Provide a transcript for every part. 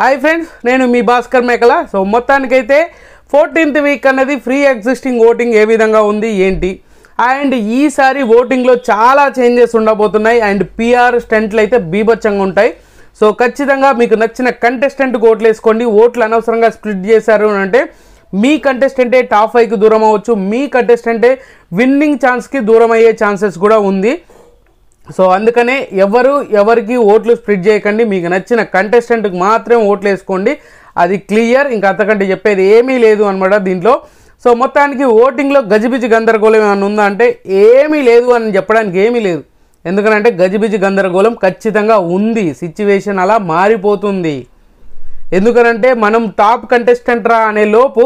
Hi friends, నేను మీ భాస్కర్ మేకల. So మొత్తానికైతే 14th వీక్ అన్నది ఫ్రీ ఎగ్జిస్టింగ్ ఓటింగ్ ఏ విధంగా ఉంది ఏంటి, అండ్ ఈసారి ఓటింగ్లో చాలా చేంజెస్ ఉండబోతున్నాయి. అండ్ పిఆర్ స్టంట్లు అయితే బీభత్సంగా ఉంటాయి. సో ఖచ్చితంగా మీకు నచ్చిన కంటెస్టెంట్కి ఓట్లు వేసుకోండి. ఓట్లు అనవసరంగా స్ప్లిట్ చేశారు అంటే మీ కంటెస్టెంటే టాప్ 5కి దూరం అవ్వచ్చు, మీ కంటెస్టెంటే విన్నింగ్ ఛాన్స్కి దూరం అయ్యే ఛాన్సెస్ కూడా ఉంది. సో అందుకనే ఎవరికి ఓట్లు స్ప్లిట్ చేయకండి. మీకు నచ్చిన కంటెస్టెంట్కి మాత్రమే ఓట్లు వేసుకోండి. అది క్లియర్, ఇంకా అంతకంటే చెప్పేది ఏమీ లేదు అనమాట దీంట్లో. సో మొత్తానికి ఓటింగ్లో గజిబిజి గందరగోళం ఏమైనా ఉందా అంటే ఏమీ లేదు అని చెప్పడానికి ఏమీ లేదు. ఎందుకంటే గజిబిజి గందరగోళం ఖచ్చితంగా ఉంది. సిచ్యువేషన్ అలా మారిపోతుంది. ఎందుకనంటే మనం టాప్ కంటెస్టెంట్ రా అనే లోపు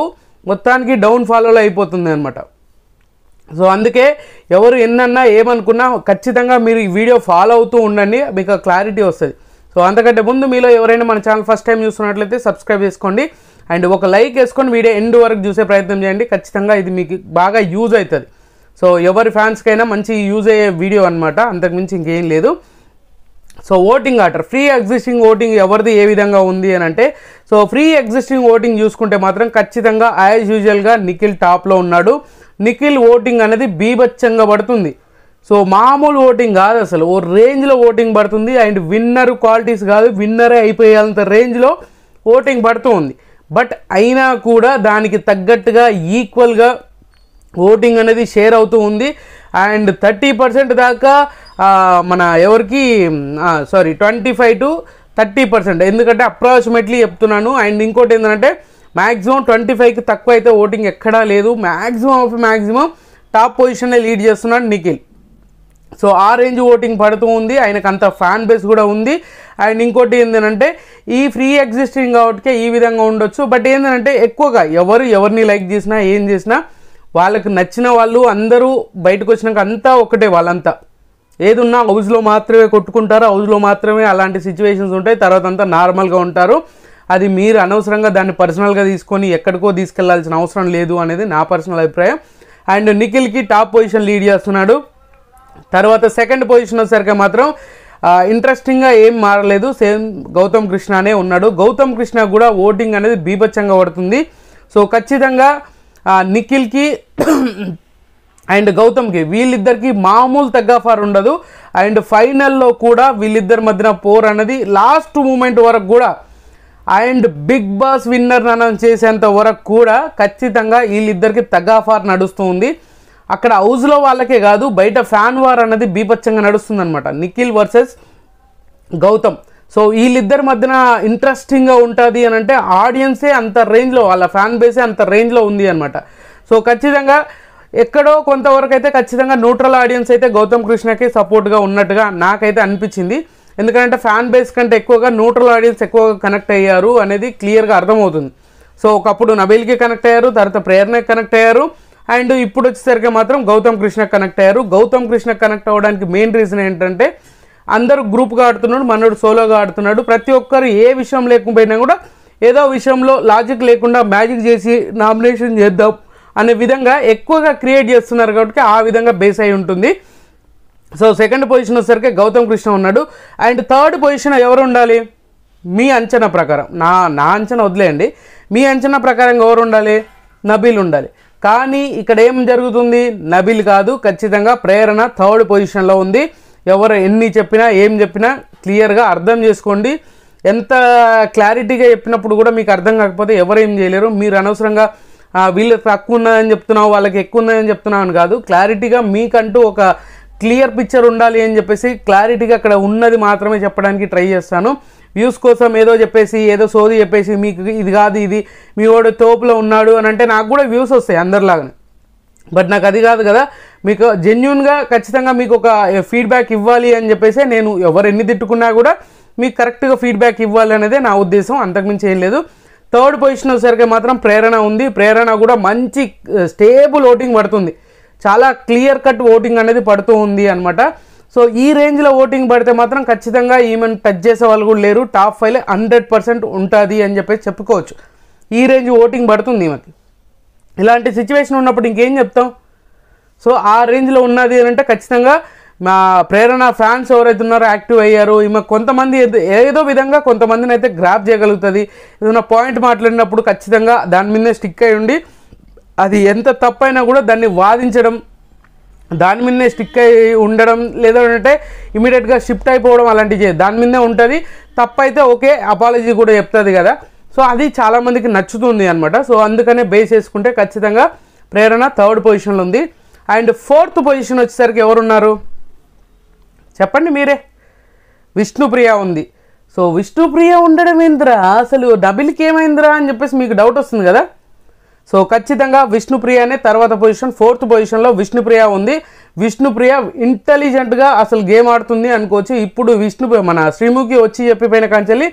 మొత్తానికి డౌన్ ఫాలోలో అయిపోతుంది అనమాట. సో అందుకే ఎవరు ఎన్నన్నా ఏమనుకున్నా ఖచ్చితంగా మీరు ఈ వీడియో ఫాలో అవుతూ ఉండండి, మీకు క్లారిటీ వస్తుంది. సో అంతకంటే ముందు మీలో ఎవరైనా మన ఛానల్ ఫస్ట్ టైం చూస్తున్నట్లయితే సబ్స్క్రైబ్ చేసుకోండి అండ్ ఒక లైక్ వేసుకొని వీడియో ఎండ్ వరకు చూసే ప్రయత్నం చేయండి. ఖచ్చితంగా ఇది మీకు బాగా యూజ్ అవుతుంది. సో ఎవరి ఫ్యాన్స్కైనా మంచి యూజ్ అయ్యే వీడియో అనమాట, అంతకుమించి ఇంకేం లేదు. So voting order, free existing voting ఎవరిది ఏ విధంగా ఉంది అని అంటే, సో ఫ్రీ ఎగ్జిస్టింగ్ ఓటింగ్ చూసుకుంటే మాత్రం ఖచ్చితంగా యాజ్ యూజువల్గా నిఖిల్ టాప్లో ఉన్నాడు. నిఖిల్ ఓటింగ్ అనేది బీభత్సంగా పడుతుంది. సో మామూలు ఓటింగ్ కాదు, అసలు ఓ రేంజ్లో ఓటింగ్ పడుతుంది. అండ్ విన్నర్ క్వాలిటీస్ కాదు, విన్నరే అయిపోయేంత రేంజ్లో ఓటింగ్ పడుతూ ఉంది. బట్ అయినా కూడా దానికి తగ్గట్టుగా ఈక్వల్గా ఓటింగ్ అనేది షేర్ అవుతూ ఉంది. అండ్ 30% దాకా మన ఎవరికి 25 to 30%, ఎందుకంటే అప్రాక్సిమేట్లీ చెప్తున్నాను. అండ్ ఇంకోటి ఏంటంటే మ్యాక్సిమం 25కి తక్కువ అయితే ఓటింగ్ ఎక్కడా లేదు. మ్యాక్సిమం టాప్ పొజిషన్నే లీడ్ చేస్తున్నాడు నిఖిల్. సో ఆ రేంజ్ ఓటింగ్ పడుతూ ఉంది. ఆయనకు అంత ఫ్యాన్ బేస్ కూడా ఉంది. అండ్ ఇంకోటి ఏంటంటే ఈ ఫ్రీ ఎగ్జిస్టింగ్ కాబట్టి ఈ విధంగా ఉండొచ్చు. బట్ ఏంటంటే ఎక్కువగా ఎవరిని లైక్ చేసినా ఏం చేసినా వాళ్ళకి నచ్చిన వాళ్ళు అందరూ బయటకు వచ్చినాక అంతా ఒకటే, వాళ్ళంతా ఏదున్నా హౌస్లో మాత్రమే కొట్టుకుంటారు, హౌస్లో మాత్రమే అలాంటి సిచ్యువేషన్స్ ఉంటాయి. తర్వాత అంతా నార్మల్గా ఉంటారు. అది మీరు అనవసరంగా దాన్ని పర్సనల్గా తీసుకొని ఎక్కడికో తీసుకెళ్లాల్సిన అవసరం లేదు అనేది నా పర్సనల్ అభిప్రాయం. అండ్ నిఖిల్కి టాప్ పొజిషన్ లీడ్ చేస్తున్నాడు. తర్వాత సెకండ్ పొజిషన్ వచ్చేసరికి మాత్రం ఇంట్రెస్టింగ్గా ఏం మారలేదు, సేమ్ గౌతమ్ కృష్ణనే ఉన్నాడు. గౌతమ్ కృష్ణ కూడా ఓటింగ్ అనేది బీభత్సంగా పడుతుంది. సో ఖచ్చితంగా నిఖిల్కి అండ్ గౌతమ్కి వీళ్ళిద్దరికి మామూలు తగ్గాఫార్ ఉండదు. అండ్ ఫైనల్లో కూడా వీళ్ళిద్దరి మధ్యన పోర్ అనేది లాస్ట్ మూమెంట్ వరకు కూడా, and big boss winner announce చేసేంత వరకు కూడా ఖచ్చితంగా వీళ్ళిద్దరికి తగ్గాఫార్ నడుస్తూ ఉంది. అక్కడ హౌస్లో వాళ్ళకే కాదు, బయట ఫ్యాన్ వార్ అన్నది బీభత్సంగా నడుస్తుంది అనమాట, నిఖిల్ వర్సెస్ గౌతమ్. సో వీళ్ళిద్దరి మధ్యన ఇంట్రెస్టింగ్గా ఉంటుంది అని అంటే ఆడియన్సే అంత రేంజ్లో, వాళ్ళ ఫ్యాన్ బేసే అంత రేంజ్లో ఉంది అనమాట. సో ఖచ్చితంగా ఎక్కడో కొంతవరకు అయితే ఖచ్చితంగా న్యూట్రల్ ఆడియన్స్ అయితే గౌతమ్ కృష్ణకి సపోర్ట్గా ఉన్నట్టుగా నాకైతే అనిపించింది. ఎందుకంటే ఫ్యాన్ బేస్ కంటే ఎక్కువగా న్యూట్రల్ ఆడియన్స్ ఎక్కువగా కనెక్ట్ అయ్యారు అనేది క్లియర్గా అర్థమవుతుంది. సో ఒకప్పుడు నబీల్కి కనెక్ట్ అయ్యారు, తర్వాత ప్రేరణకి కనెక్ట్ అయ్యారు, అండ్ ఇప్పుడు వచ్చేసరికి మాత్రం గౌతమ్ కృష్ణకి కనెక్ట్ అయ్యారు. గౌతమ్ కృష్ణకి కనెక్ట్ అవ్వడానికి మెయిన్ రీజన్ ఏంటంటే అందరూ గ్రూప్గా ఆడుతున్నాడు, మనోడు సోలోగా ఆడుతున్నాడు. ప్రతి ఒక్కరు ఏ విషయం లేకపోయినా కూడా ఏదో విషయంలో లాజిక్ లేకుండా మ్యాజిక్ చేసి నామినేషన్ చేద్దాం అనే విధంగా ఎక్కువగా క్రియేట్ చేస్తున్నారు కాబట్టి ఆ విధంగా బేస్ అయి ఉంటుంది. సో సెకండ్ పొజిషన్ వచ్చేసరికి గౌతమ్ కృష్ణ ఉన్నాడు. అండ్ థర్డ్ పొజిషన్ ఎవరు ఉండాలి మీ అంచనా ప్రకారం? నా అంచనా వదిలేయండి, మీ అంచనా ప్రకారం ఎవరు ఉండాలి? నబీల్ ఉండాలి. కానీ ఇక్కడ ఏం జరుగుతుంది? నబీల్ కాదు, ఖచ్చితంగా ప్రేరణ థర్డ్ పొజిషన్లో ఉంది. ఎవరు ఎన్ని చెప్పినా ఏం చెప్పినా క్లియర్గా అర్థం చేసుకోండి. ఎంత క్లారిటీగా చెప్పినప్పుడు కూడా మీకు అర్థం కాకపోతే ఎవరు ఏం చేయలేరు. మీరు అనవసరంగా వీళ్ళకి తక్కువ ఉన్నదని చెప్తున్నావు, వాళ్ళకి ఎక్కువ ఉన్నదని చెప్తున్నావు అని కాదు. క్లారిటీగా మీకంటూ ఒక క్లియర్ పిక్చర్ ఉండాలి అని చెప్పేసి క్లారిటీగా అక్కడ ఉన్నది మాత్రమే చెప్పడానికి ట్రై చేస్తాను. వ్యూస్ కోసం ఏదో చెప్పేసి ఏదో సోది చెప్పేసి మీకు ఇది కాదు, ఇది మీ వాడు తోపులో ఉన్నాడు అని అంటే నాకు కూడా వ్యూస్ వస్తాయి అందరిలాగానే. బట్ నాకు అది కాదు కదా, మీకు జెన్యున్గా ఖచ్చితంగా మీకు ఒక ఫీడ్బ్యాక్ ఇవ్వాలి అని చెప్పేసి నేను ఎవరు ఎన్ని తిట్టుకున్నా కూడా మీకు కరెక్ట్గా ఫీడ్బ్యాక్ ఇవ్వాలి అనేదే నా ఉద్దేశం, అంతకుమించి ఏం లేదు. థర్డ్ పొజిషన్ వచ్చేసరికి మాత్రం ప్రేరణ ఉంది. ప్రేరణ కూడా మంచి స్టేబుల్ ఓటింగ్ పడుతుంది, చాలా క్లియర్ కట్ ఓటింగ్ అనేది పడుతూ ఉంది అనమాట. సో ఈ రేంజ్లో ఓటింగ్ పడితే మాత్రం ఖచ్చితంగా ఈమెను టచ్ చేసే వాళ్ళు కూడా లేరు. టాప్ 5 100% ఉంటుంది అని చెప్పేసి చెప్పుకోవచ్చు. ఈ రేంజ్ ఓటింగ్ పడుతుంది ఈమెకి. ఇలాంటి సిచ్యువేషన్ ఉన్నప్పుడు ఇంకేం చెప్తాం? సో ఆ రేంజ్లో ఉన్నది అని అంటే ఖచ్చితంగా మా ప్రేరణ ఫ్యాన్స్ ఎవరైతే ఉన్నారో యాక్టివ్ అయ్యారు. ఈమె కొంతమంది ఏదో విధంగా కొంతమందిని అయితే గ్రాప్ చేయగలుగుతుంది. ఏదైనా పాయింట్ మాట్లాడినప్పుడు ఖచ్చితంగా దాని మీదే స్టిక్ అయి ఉండి అది ఎంత తప్పైనా కూడా దాన్ని వాదించడం, దాని మీదనే స్టిక్ అయి ఉండడం, లేదంటే ఇమీడియట్గా షిఫ్ట్ అయిపోవడం అలాంటివి దాని మీదనే ఉంటుంది. తప్పైతే ఓకే అపాలజీ కూడా చెప్తుంది కదా. సో అది చాలామందికి నచ్చుతుంది అనమాట. సో అందుకనే బేస్ చేసుకుంటే ఖచ్చితంగా ప్రేరణ 3rd పొజిషన్లో ఉంది. అండ్ 4th పొజిషన్ వచ్చేసరికి ఎవరున్నారు చెప్పండి మీరే? విష్ణుప్రియ ఉంది. సో విష్ణుప్రియ ఉండడం ఏంద్రా, అసలు నబిల్కి ఏమైందిరా అని చెప్పేసి మీకు డౌట్ వస్తుంది కదా. సో ఖచ్చితంగా విష్ణుప్రియనే తర్వాత పొజిషన్. 4th పొజిషన్లో విష్ణుప్రియ ఉంది. విష్ణుప్రియ ఇంటెలిజెంట్గా అసలు గేమ్ ఆడుతుంది అనుకోవచ్చు. ఇప్పుడు మన శ్రీముఖి వచ్చి చెప్పిపోయిన కాంచెల్లి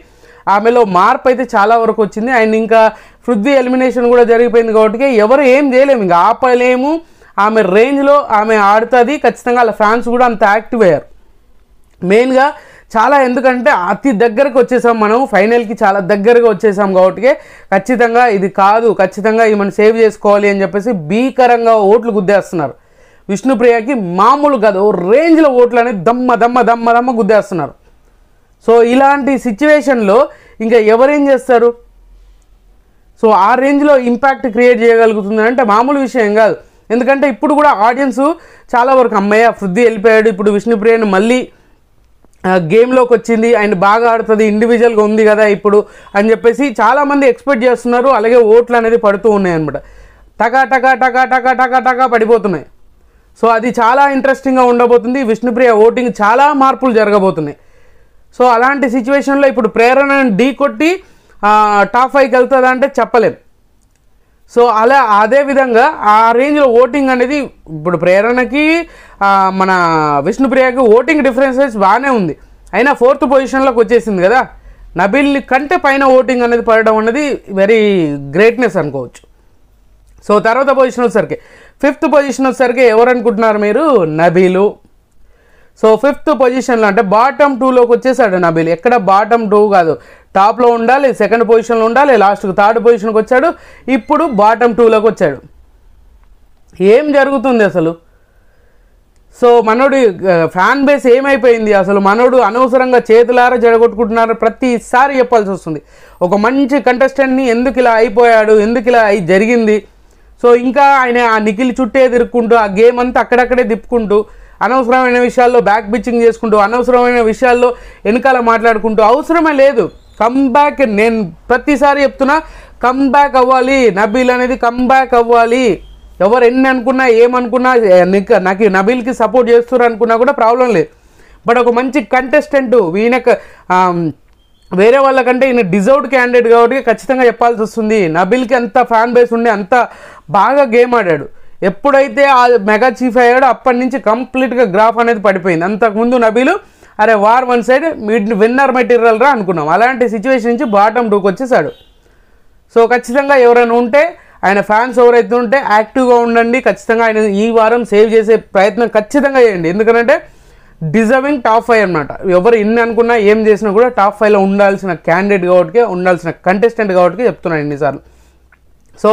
ఆమెలో మార్పు అయితే చాలా వరకు వచ్చింది. అండ్ ఇంకా పృథ్వీ ఎలిమినేషన్ కూడా జరిగిపోయింది కాబట్టి ఎవరు ఏం చేయలేము, ఇంకా ఆపలేము. ఆమె రేంజ్లో ఆమె ఆడుతుంది ఖచ్చితంగా. వాళ్ళ ఫ్యాన్స్ కూడా అంత యాక్టివ్ అయ్యారు మెయిన్గా చాలా. ఎందుకంటే అతి దగ్గరకు వచ్చేసాం మనం, ఫైనల్కి చాలా దగ్గరగా వచ్చేసాం కాబట్టి ఖచ్చితంగా ఇది కాదు, ఖచ్చితంగా ఈమెను సేవ్ చేసుకోవాలి అని చెప్పేసి భీకరంగా ఓట్లు గుద్దేస్తున్నారు. విష్ణుప్రియకి మామూలు కాదు, రేంజ్లో ఓట్లు అనేది దమ్మ గుద్దేస్తున్నారు. సో ఇలాంటి సిచ్యువేషన్లో ఇంకా ఎవరేం చేస్తారు? సో ఆ రేంజ్లో ఇంపాక్ట్ క్రియేట్ చేయగలుగుతుంది అంటే మామూలు విషయం కాదు. ఎందుకంటే ఇప్పుడు కూడా ఆడియన్స్ చాలా వరకు అమ్మయ్య పృథ్వీ వెళ్ళిపోయాడు, ఇప్పుడు విష్ణుప్రియని మళ్ళీ గేమ్లోకి వచ్చింది అండ్ బాగా ఆడుతుంది, ఇండివిజువల్గా ఉంది కదా ఇప్పుడు అని చెప్పేసి చాలామంది ఎక్స్పెక్ట్ చేస్తున్నారు. అలాగే ఓట్లు అనేది పడుతూ ఉన్నాయి అనమాట, టకా పడిపోతున్నాయి. సో అది చాలా ఇంట్రెస్టింగ్గా ఉండబోతుంది. విష్ణుప్రియ ఓటింగ్ చాలా మార్పులు జరగబోతున్నాయి. సో అలాంటి సిచ్యువేషన్లో ఇప్పుడు ప్రేరణను ఢీ కొట్టి టాప్ 5కి వెళ్తుందా అంటే చెప్పలేం. సో అదేవిధంగా ఆ రేంజ్లో ఓటింగ్ అనేది ఇప్పుడు ప్రేరణకి మన విష్ణుప్రియకి ఓటింగ్ డిఫరెన్సెస్ బాగానే ఉంది. అయినా 4th పొజిషన్లోకి వచ్చేసింది కదా. నబిల్ కంటే పైన ఓటింగ్ అనేది పడడం అనేది వెరీ గ్రేట్నెస్ అనుకోవచ్చు. సో తర్వాత పొజిషన్ వచ్చేసరికి 5th పొజిషన్ వచ్చేసరికి ఎవరు అనుకుంటున్నారు మీరు? నబీలు. సో 5th పొజిషన్లో అంటే బాటమ్ 2లోకి వచ్చేసాడు నబీల్. ఎక్కడ బాటమ్ 2 కాదు, టాప్లో ఉండాలి, 2nd పొజిషన్లో ఉండాలి, లాస్ట్కి 3rd పొజిషన్కి వచ్చాడు. ఇప్పుడు బాటమ్ 2లోకి వచ్చాడు. ఏం జరుగుతుంది అసలు? సో మనోడి ఫ్యాన్ బేస్ ఏమైపోయింది అసలు? మనోడు అనవసరంగా చేతులారా జడగొట్టుకుంటున్నారు ప్రతిసారి చెప్పాల్సి వస్తుంది. ఒక మంచి కంటెస్టెంట్ని ఎందుకు ఇలా అయిపోయాడు, ఎందుకు ఇలా జరిగింది? సో ఇంకా ఆయన ఆ నిఖిల్ చుట్టే తిరుక్కుంటూ ఆ గేమ్ అంతా అక్కడక్కడే తిప్పుకుంటూ అనవసరమైన విషయాల్లో బ్యాక్ బిచ్చింగ్ చేసుకుంటూ అనవసరమైన విషయాల్లో వెనకాల మాట్లాడుకుంటూ అవసరమే లేదు. కమ్బ్యాక్, నేను ప్రతిసారి చెప్తున్నా కమ్బ్యాక్ అవ్వాలి. నబీల్ అనేది కమ్బ్యాక్ అవ్వాలి. ఎవరు ఎన్ని అనుకున్నా ఏమనుకున్నా నాకు నబీల్కి సపోర్ట్ చేస్తారు అనుకున్నా కూడా ప్రాబ్లం లేదు. బట్ ఒక మంచి కంటెస్టెంట్ ఈయనకు వేరే వాళ్ళకంటే ఈయన డిజర్వ్డ్ క్యాండిడేట్ కాబట్టి ఖచ్చితంగా చెప్పాల్సి వస్తుంది. నబీల్కి అంత ఫ్యాన్ బేస్ ఉండి అంత బాగా గేమ్ ఆడాడు. ఎప్పుడైతే ఆ మెగా చీఫ్ అయ్యాడో అప్పటి నుంచి కంప్లీట్గా గ్రాఫ్ అనేది పడిపోయింది. అంతకుముందు నబీలు అరే war one side winner material రా అనుకున్నాం. అలాంటి సిచ్యువేషన్ నుంచి బాటమ్ 2కి వచ్చేసాడు. సో ఖచ్చితంగా ఎవరైనా ఉంటే ఆయన ఫ్యాన్స్ ఎవరైతే ఉంటే యాక్టివ్గా ఉండండి. ఖచ్చితంగా ఆయన ఈ వారం సేవ్ చేసే ప్రయత్నం ఖచ్చితంగా చేయండి. ఎందుకంటే డిజర్వింగ్ టాప్ 5 అనమాట. ఎవరు ఇన్ని అనుకున్నా ఏం చేసినా కూడా టాప్ 5లో ఉండాల్సిన క్యాండిడేట్ కాబట్టి, ఉండాల్సిన కంటెస్టెంట్ కాబట్టి చెప్తున్నాను ఎన్నిసార్లు. సో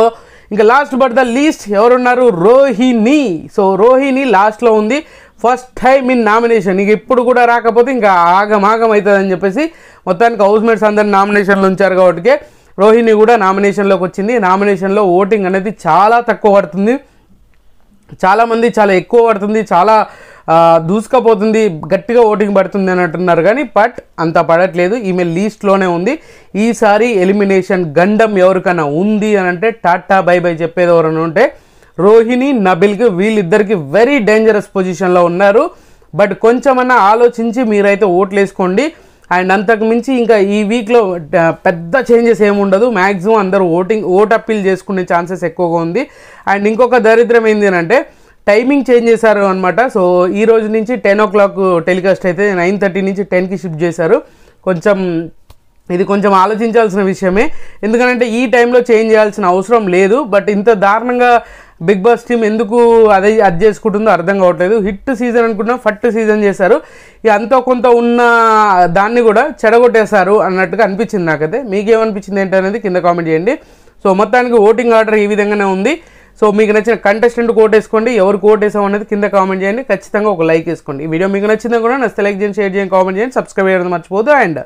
ఇంకా లాస్ట్ బట్ ద లీస్ట్ ఎవరున్నారు? రోహిణి. సో రోహిణి లాస్ట్లో ఉంది. First time in nomination. ఇక ఇప్పుడు కూడా రాకపోతే ఇంకా ఆగం అవుతుందని చెప్పేసి మొత్తానికి హౌస్ మేట్స్ అందరిని నామినేషన్లో ఉంచారు కాబట్టి రోహిణి కూడా నామినేషన్లోకి వచ్చింది. నామినేషన్లో ఓటింగ్ అనేది చాలా తక్కువ పడుతుంది, చాలామంది చాలా ఎక్కువ పడుతుంది, చాలా దూసుకపోతుంది, గట్టిగా ఓటింగ్ పడుతుంది అని అంటున్నారు. కానీ బట్ అంత పడట్లేదు. ఈమె లీస్ట్లోనే ఉంది. ఈసారి ఎలిమినేషన్ గండం ఎవరికైనా ఉంది అని అంటే టాటా బై బై చెప్పేది ఎవరైనా ఉంటే రోహిణి, నబిల్కి, వీళ్ళిద్దరికి వెరీ డేంజరస్ పొజిషన్లో ఉన్నారు. బట్ కొంచెమన్నా ఆలోచించి మీరైతే ఓట్లు వేసుకోండి. అండ్ అంతకు మించి ఇంకా ఈ వీక్లో పెద్ద చేంజెస్ ఏముండదు. మ్యాక్సిమం అందరూ ఓట్ అప్పీల్ చేసుకునే ఛాన్సెస్ ఎక్కువగా ఉంది. అండ్ ఇంకొక దరిద్రం ఏంటి అంటే టైమింగ్ చేంజ్ చేశారు అనమాట. సో ఈ రోజు నుంచి 10 o'clock టెలికాస్ట్ అయితే 9:30 నుంచి 10కి షిఫ్ట్ చేశారు. ఇది కొంచెం ఆలోచించాల్సిన విషయమే. ఎందుకంటే ఈ టైంలో చేంజ్ చేయాల్సిన అవసరం లేదు. బట్ ఇంత దారుణంగా బిగ్ బాస్ టీమ్ ఎందుకు అది చేసుకుంటుందో అర్థం కావట్లేదు. హిట్ సీజన్ అనుకున్నా ఫట్ సీజన్ చేశారు. ఇక అంతో కొంత ఉన్న దాన్ని కూడా చెడగొట్టేశారు అన్నట్టుగా అనిపించింది నాకైతే. మీకేమనిపించింది ఏంటనేది కింద కామెంట్ చేయండి. సో మొత్తానికి ఓటింగ్ ఆర్డర్ ఈ విధంగానే ఉంది. సో మీకు నచ్చిన కంటెస్టెంట్ కోట్ వేసుకోండి, ఎవరు కోట్ వేసాం అనేది కింద కామెంట్ చేయండి, ఖచ్చితంగా ఒక లైక్ వేసుకోండి. ఈ వీడియో మీకు నచ్చిందని కూడా నచ్చితే లైక్ చేయండి, షేర్ చేయండి, కామెంట్ చేయండి, సబ్స్క్రైబ్ చేయడం మర్చిపోదు. అండ్